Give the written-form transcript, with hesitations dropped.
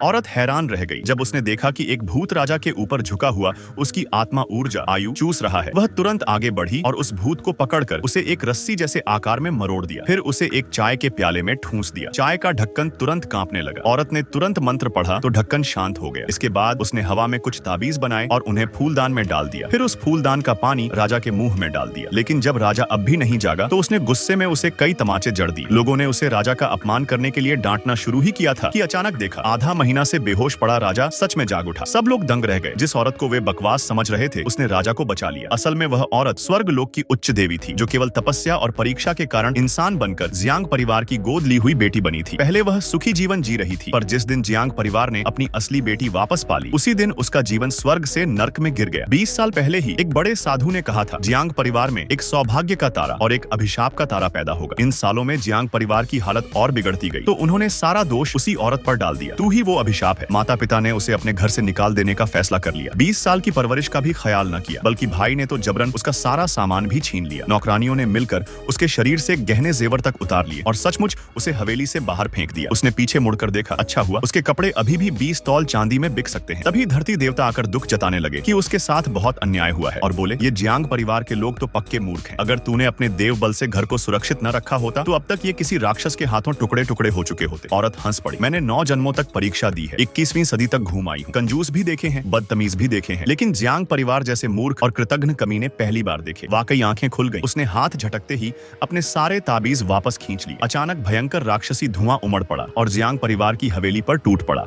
औरत हैरान रह गई जब उसने देखा कि एक भूत राजा के ऊपर झुका हुआ उसकी आत्मा ऊर्जा आयु चूस रहा है। वह तुरंत आगे बढ़ी और उस भूत को पकड़कर उसे एक रस्सी जैसे आकार में मरोड़ दिया। फिर उसे एक चाय के प्याले में ठूंस दिया। चाय का ढक्कन तुरंत कांपने लगा। औरत ने तुरंत मंत्र पढ़ा तो ढक्कन शांत हो गया। इसके बाद उसने हवा में कुछ ताबीज बनाए और उन्हें फूलदान में डाल दिया। फिर उस फूलदान का पानी राजा के मुंह में डाल दिया। लेकिन जब राजा अब भी नहीं जागा तो उसने गुस्से में उसे कई तमाचे जड़ दिए। लोगों ने उसे राजा का अपमान करने के लिए डांटना शुरू ही किया था कि अचानक देखा आधा महीना से बेहोश पड़ा राजा सच में जाग उठा। सब लोग दंग रह गए। जिस औरत को वे बकवास समझ रहे थे उसने राजा को बचा लिया। असल में वह औरत स्वर्ग लोक की उच्च देवी थी जो केवल तपस्या और परीक्षा के कारण इंसान बनकर जियांग परिवार की गोद ली हुई बेटी बनी थी। पहले वह सुखी जीवन जी रही थी, पर जिस दिन जियांग परिवार ने अपनी असली बेटी वापस पाली उसी दिन उसका जीवन स्वर्ग से नर्क में गिर गया। 20 साल पहले ही एक बड़े साधु ने कहा था जियांग परिवार में एक सौभाग्य का तारा और एक अभिशाप का तारा पैदा होगा। इन सालों में जियांग परिवार की हालत और बिगड़ती गई तो उन्होंने सारा दोष उसी औरत पर डाल दिया। तू ही वो अभिशाप है। माता पिता ने उसे अपने घर से निकाल देने का फैसला कर लिया। 20 साल की परवरिश का भी ख्याल न किया, बल्कि भाई ने तो जबरन उसका सारा सामान भी छीन लिया। नौकरानियों ने मिलकर उसके शरीर से गहने जेवर तक उतार लिए और सचमुच उसे हवेली से बाहर फेंक दिया। उसने पीछे मुड़कर देखा, अच्छा हुआ उसके कपड़े अभी भी 20 तौल चांदी में बिक सकते हैं। तभी धरती देवता आकर दुख जताने लगे कि उसके साथ बहुत अन्याय हुआ है और बोले ये जियांग परिवार के लोग तो पक्के मूर्ख हैं। अगर तूने अपने देव बल से घर को सुरक्षित न रखा होता तो अब तक ये किसी राक्षस के हाथों टुकड़े टुकड़े हो चुके होते। औरत हंस पड़ी। मैंने 9 जन्मों तक परीक्षा दी है, 21वीं सदी तक घूम आई, कंजूस भी देखे हैं, बदतमीज भी देखे हैं, लेकिन जियांग परिवार जैसे मूर्ख और कृतघ्न कमीने पहली बार देखे। वाकई आंखें खुल गईं। उसने हाथ झटकते ही अपने सारे ताबीज वापस खींच लिए। अचानक भयंकर राक्षसी धुआं उमड़ पड़ा और जियांग परिवार की हवेली पर टूट पड़ा।